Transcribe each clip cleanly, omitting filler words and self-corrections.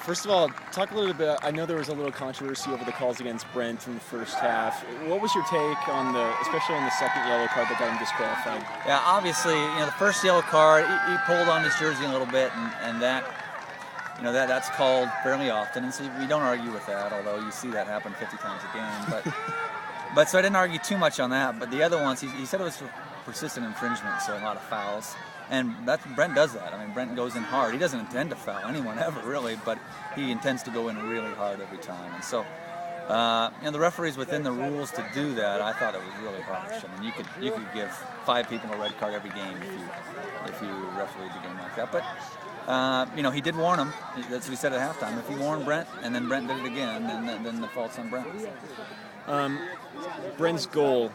First of all, talk a little bit. I know there was a little controversy over the calls against Brent in the first half. What was your take on especially on the second yellow card that got him disqualified? Yeah, obviously, the first yellow card, he pulled on his jersey a little bit, and that, that's called fairly often, and so we don't argue with that. Although you see that happen 50 times a game, but so I didn't argue too much on that. But the other ones, he said it was for persistent infringement, so a lot of fouls. And Brent does that. I mean, Brent goes in hard. He doesn't intend to foul anyone ever, really, but he intends to go in really hard every time. And so, the referee's within the rules to do that. I thought it was really harsh. I mean, you could give 5 people a red card every game if you refereed the game like that. But he did warn him. That's what he said at halftime. If he warned Brent and then Brent did it again, then the fault's on Brent. Brent's goal,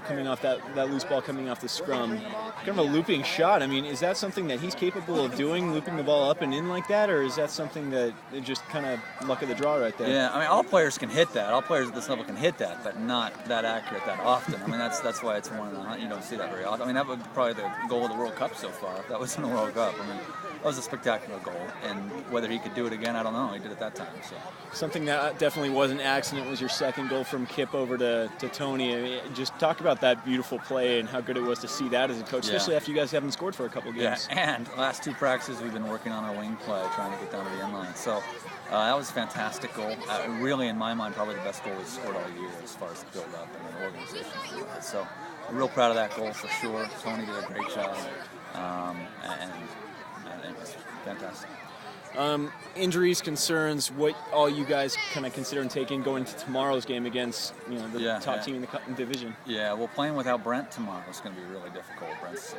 coming off that loose ball coming off the scrum, kind of a looping shot. I mean, is that something that he's capable of doing, looping the ball up and in like that, or is that something that it just kind of luck of the draw right there? Yeah, I mean, all players can hit that. All players at this level can hit that, but not that accurate that often. I mean, that's why it's one in a hundred. You don't see that very often. I mean, that would be probably the goal of the World Cup so far. If that was in the World Cup, I mean, that was a spectacular goal. And whether he could do it again, I don't know. He did it that time. So something that definitely was an accident was your second goal from Kip over to Tony. I mean, just talk about that beautiful play and how good it was to see that as a coach, especially after you guys haven't scored for a couple games. Yeah, and the last 2 practices we've been working on our wing play, trying to get down to the end line. So that was a fantastic goal. Really, in my mind, probably the best goal we've scored all year as far as the build-up and the organization. So I'm real proud of that goal for sure. Tony did a great job, and it was fantastic. Injuries, concerns, what all you guys kind of consider and take in going into tomorrow's game against the top team in the division? Yeah, well, playing without Brent tomorrow is going to be really difficult.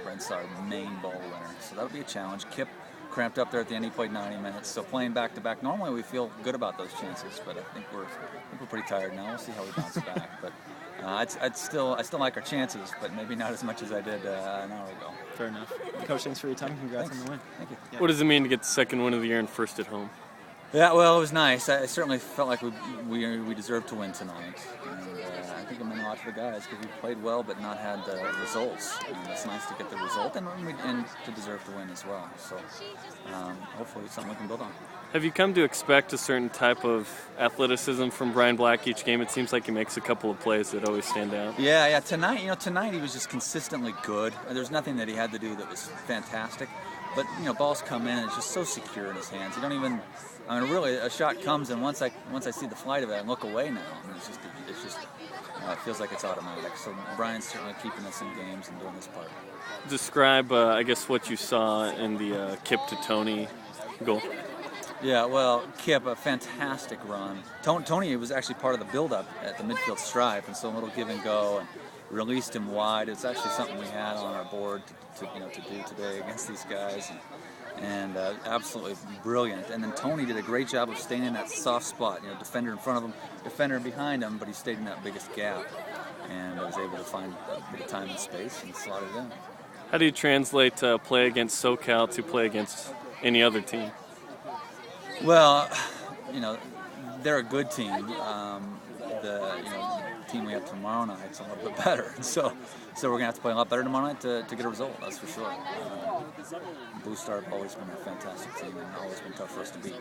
Brent's our main ball winner, so that'll be a challenge. Kip cramped up there at the end. He played 90 minutes, so playing back to back. Normally we feel good about those chances, but I think we're pretty tired now. We'll see how we bounce back, but. I still like our chances, but maybe not as much as I did an hour ago. Fair enough. Coach, thanks for your time. Congrats on the win. Thank you. Yeah. What does it mean to get the second win of the year and first at home? Yeah, well, it was nice. I certainly felt like we deserved to win tonight. And I think it meant a lot to the guys because we played well but not had the results. And it's nice to get the result and to deserve to win as well. So hopefully it's something we can build on. Have you come to expect a certain type of athleticism from Brian Black each game? It seems like he makes a couple of plays that always stand out. Yeah. Tonight he was just consistently good. There's nothing that he had to do that was fantastic. But balls come in and it's just so secure in his hands. You don't even. I mean, really, a shot comes and once I see the flight of it, I look away now. I mean, it's just it feels like it's automatic. So Brian's certainly keeping us in games and doing his part. Describe, I guess, what you saw in the Kip to Tony goal. Yeah, well, Kip, a fantastic run. Tony was actually part of the build-up at the midfield stripe, and so a little give and go, and released him wide. It's actually something we had on our board to do today against these guys, and absolutely brilliant. And then Tony did a great job of staying in that soft spot. Defender in front of him, defender behind him, but he stayed in that biggest gap, and was able to find a bit of time and space and slot it in. How do you translate play against SoCal to play against any other team? Well, they're a good team. The team we have tomorrow night is a little bit better. So we're going to have to play a lot better tomorrow night to get a result, that's for sure. Blue Star have always been a fantastic team and always been tough for us to beat.